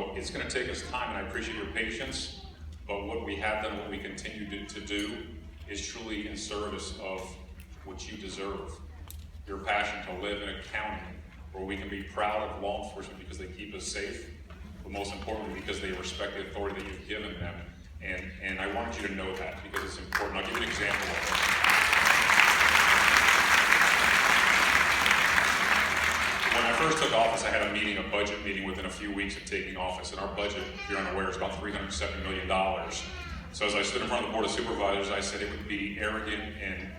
So it's going to take us time, and I appreciate your patience, but what we have done, what we continue to do, is truly in service of what you deserve. Your passion to live in a county where we can be proud of law enforcement because they keep us safe, but most importantly because they respect the authority that you've given them. And I wanted you to know that because it's important. I'll give you an example of it. When I first took office, I had a budget meeting within a few weeks of taking office, and our budget, if you're unaware, is about $307 million. So as I stood in front of the Board of Supervisors, I said it would be arrogant and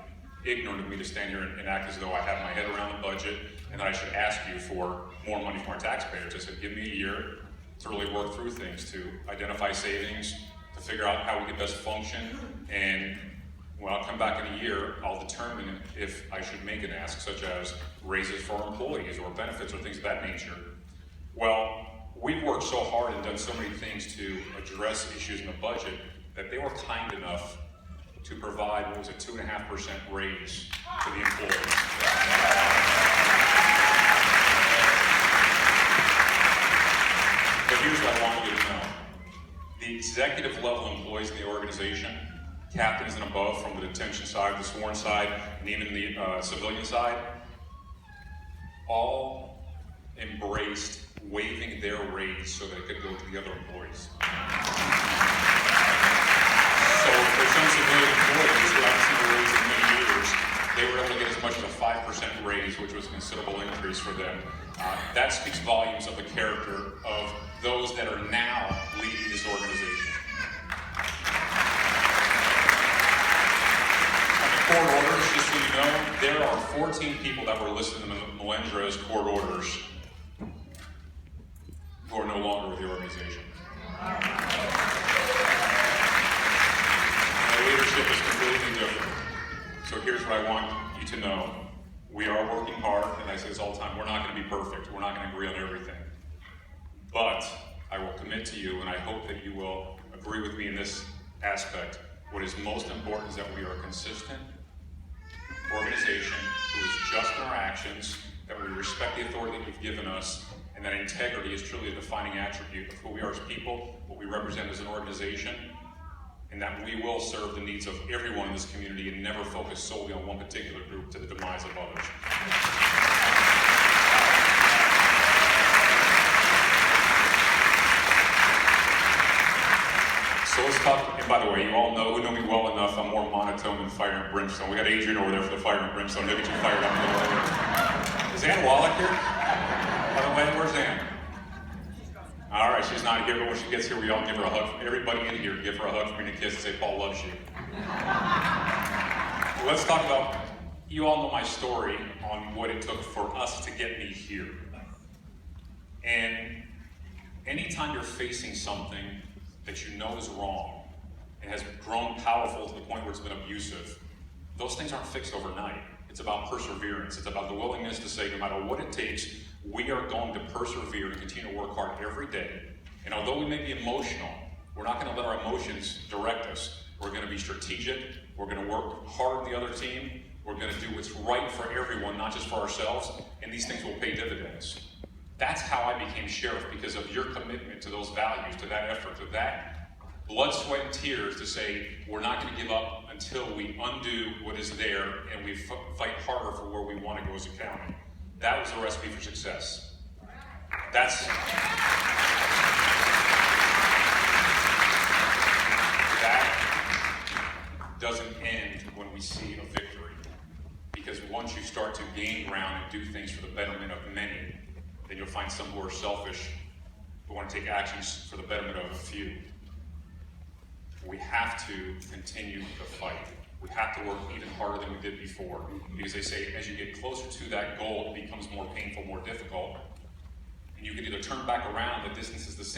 ignorant of me to stand here and act as though I have my head around the budget and that I should ask you for more money from our taxpayers. I said, give me a year to really work through things, to identify savings, to figure out how we could best function, and when I'll come back in a year, I'll determine if I should make an ask, such as raises for our employees or benefits or things of that nature. Well, we've worked so hard and done so many things to address issues in the budget that they were kind enough to provide, what was it, 2.5% raise to the employees. But here's what I want you to know. The executive level employees in the organization, captains and above, from the detention side, the sworn side, and even the civilian side, all embraced waiving their raise so that it could go to the other employees. So for some civilian employees who haven't seen a raise in many years, they were able to get as much as a 5% raise, which was a considerable increase for them. That speaks volumes of the character of those that are now leading this organization. Court orders, just so you know, there are 14 people that were listed in the Melendra as court orders who are no longer with the organization. The leadership is completely different. So here's what I want you to know. We are working hard, and I say this all the time, we're not going to be perfect. We're not going to agree on everything. But I will commit to you, and I hope that you will agree with me in this aspect. What is most important is that we are a consistent organization who is just in our actions, that we respect the authority that you've given us, and that integrity is truly a defining attribute of who we are as people, what we represent as an organization, and that we will serve the needs of everyone in this community and never focus solely on one particular group to the demise of others. So let's talk, and by the way, you all who know me well enough, I'm more monotone than fire and brimstone. We got Adrian over there for the fire and brimstone. He'll get you fired up a little later. Is Ann Wallach here? By the way, where's Ann? All right, she's not here, but when she gets here, we all give her a hug. Everybody in here, give her a hug for me and a kiss and say, Paul loves you. Well, let's talk about, you all know my story on what it took for us to get me here. And anytime you're facing something that you know is wrong and has grown powerful to the point where it's been abusive, those things aren't fixed overnight. It's about perseverance. It's about the willingness to say, no matter what it takes, we are going to persevere and continue to work hard every day. And although we may be emotional, we're not going to let our emotions direct us. We're going to be strategic. We're going to work hard with the other team. We're going to do what's right for everyone, not just for ourselves. And these things will pay dividends. That's how I became sheriff, because of your commitment to those values, to that effort, to that blood, sweat, and tears to say, we're not going to give up until we undo what is there and we fight harder for where we want to go as a county. That was the recipe for success. That doesn't end when we see a victory. Because once you start to gain ground and do things for the betterment of many, then you'll find some who are selfish, who want to take actions for the betterment of a few. We have to continue the fight. We have to work even harder than we did before. Because they say, as you get closer to that goal, it becomes more painful, more difficult. And you can either turn back around, the distance is the same.